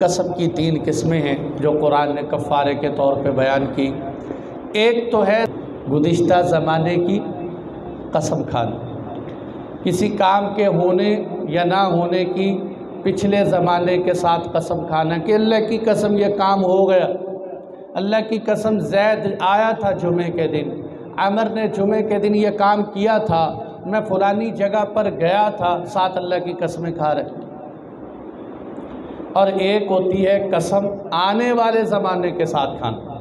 قسم کی 3 قسمیں ہیں جو قرآن نے کفارے کے طور پہ بیان کی۔ ایک تو ہے گزشتہ زمانے کی قسم کھانا، کسی کام کے ہونے یا نہ ہونے کی پچھلے زمانے کے ساتھ قسم کھانا کہ اللہ کی قسم یہ کام ہو گیا، اللہ کی قسم زید آیا تھا جمعے کے دن، عمر نے جمعے کے دن یہ کام کیا تھا، میں فلانی جگہ پر گیا تھا، ساتھ اللہ کی قسمیں کھا رہے۔ اور ایک ہوتی ہے قسم آنے والے زمانے کے ساتھ کھانا،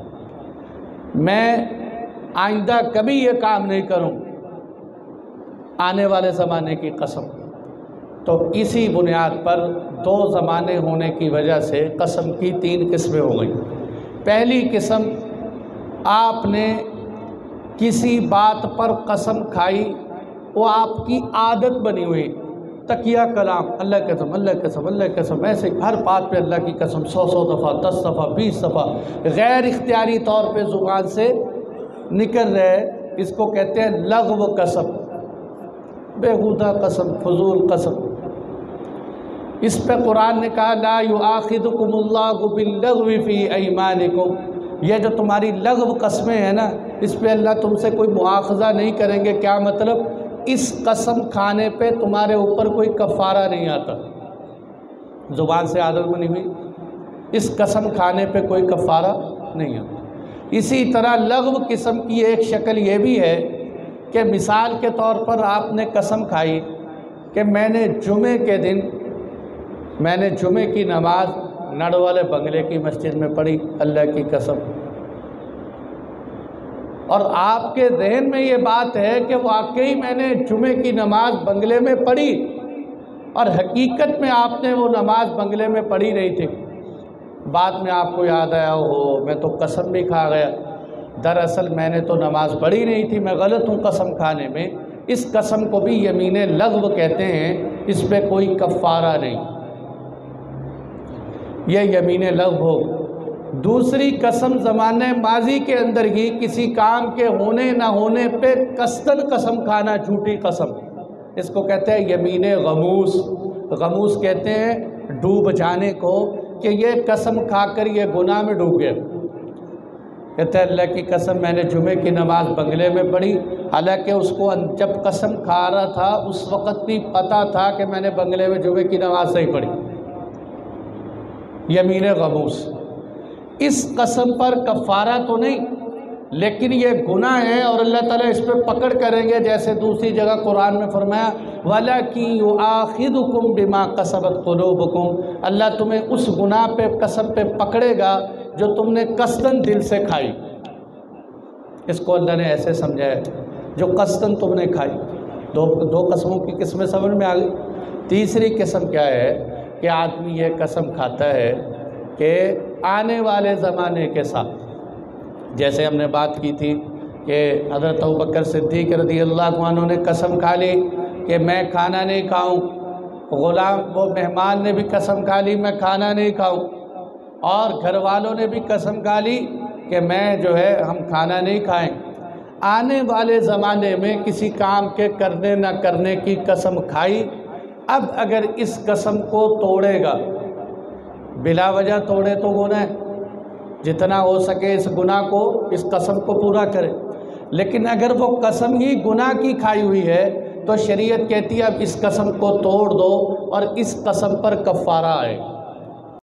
میں آئندہ کبھی یہ کام نہیں کروں، آنے والے زمانے کی قسم۔ تو اسی بنیاد پر 2 زمانے ہونے کی وجہ سے قسم کی 3 قسمیں ہو گئی۔ پہلی قسم، آپ نے کسی بات پر قسم کھائی، وہ آپ کی عادت بنی ہوئی، تکیہ کلام، اللہ قسم اللہ قسم اللہ قسم، ایسے ہر بات پہ اللہ کی قسم 100 دفعہ 10 دفعہ 20 دفعہ غیر اختیاری طور پہ زبان سے نکل رہے، اس کو کہتے ہیں لغو قسم، بیہودہ قسم، فضول قسم۔ اس پہ قرآن نے کہا لا یؤاخذکم اللہ باللغو فی ایمانکم، یہ جو تمہاری لغو قسمیں ہیں نا، اس پہ اللہ تم سے کوئی مواخذہ نہیں کریں گے۔ کیا مطلب؟ اس قسم کھانے پہ تمہارے اوپر کوئی کفارہ نہیں آتا، زبان سے عادت بنی ہوئی، اس قسم کھانے پہ کوئی کفارہ نہیں آتا۔ اسی طرح لغو قسم کی ایک شکل یہ بھی ہے کہ مثال کے طور پر آپ نے قسم کھائی کہ میں نے جمعے کے دن جمعے کی نماز نڑ والے بنگلے کی مسجد میں پڑھی، اللہ کی قسم، اور آپ کے ذہن میں یہ بات ہے کہ واقعی میں نے جمعے کی نماز بنگلے میں پڑھی، اور حقیقت میں آپ نے وہ نماز بنگلے میں پڑھی نہیں تھی، بعد میں آپ کو یاد آیا ہو میں تو قسم بھی کھا گیا، دراصل میں نے تو نماز پڑھی نہیں تھی، میں غلط ہوں قسم کھانے میں۔ اس قسم کو بھی یمین لغو کہتے ہیں، اس پہ کوئی کفارہ نہیں، یہ یمین لغو ہو۔ دوسری قسم زمانہ ماضی کے اندر ہی کسی کام کے ہونے نہ ہونے پہ قصداً قسم کھانا، جھوٹی قسم، اس کو کہتے ہیں یمین غموس۔ غموس کہتے ہیں ڈوب جانے کو، کہ یہ قسم کھا کر یہ گناہ میں ڈوب گیا، کہتے ہیں اللہ کی قسم میں نے جمعے کی نماز بنگلے میں پڑھی، حالانکہ اس کو جب قسم کھا رہا تھا اس وقت بھی پتہ تھا کہ میں نے بنگلے میں جمعے کی نماز نہیں پڑھی، یمین غموس۔ اس قسم پر کفارہ تو نہیں، لیکن یہ گناہ ہے اور اللہ تعالیٰ اس پہ پکڑ کریں گے، جیسے دوسری جگہ قرآن میں فرمایا وَلَكِنْ يُؤَاخِذُكُمْ بِمَا كَسَبَتْ قُلُوبُكُمْ، اللہ تمہیں اس گناہ پہ قسم پہ پکڑے گا جو تم نے قصداً دل سے کھائی۔ اس کو اللہ نے ایسے سمجھا ہے جو قصداً تم نے کھائی۔ دو قسموں کی قسمیں سمجھ میں آ گئی۔ تیسری قسم کیا ہے کہ آدمی یہ قسم کھاتا ہے کہ آنے والے زمانے کے ساتھ، جیسے ہم نے بات کی تھی کہ حضرت ابوبکر صدیق رضی اللہ عنہ نے قسم کھا لی کہ میں کھانا نہیں کھاؤں، غلام وہ مہمان نے بھی قسم کھا لی میں کھانا نہیں کھاؤں، اور گھر والوں نے بھی قسم کھا لی کہ میں جو ہے ہم کھانا نہیں کھائیں۔ آنے والے زمانے میں کسی کام کے کرنے نہ کرنے کی قسم کھائی، اب اگر اس قسم کو توڑے گا، بلا وجہ توڑے تو گناہ ہے، جتنا ہو سکے اس گناہ کو، اس قسم کو پورا کرے، لیکن اگر وہ قسم ہی گناہ کی کھائی ہوئی ہے تو شریعت کہتی ہے اب اس قسم کو توڑ دو اور اس قسم پر کفارہ آئے۔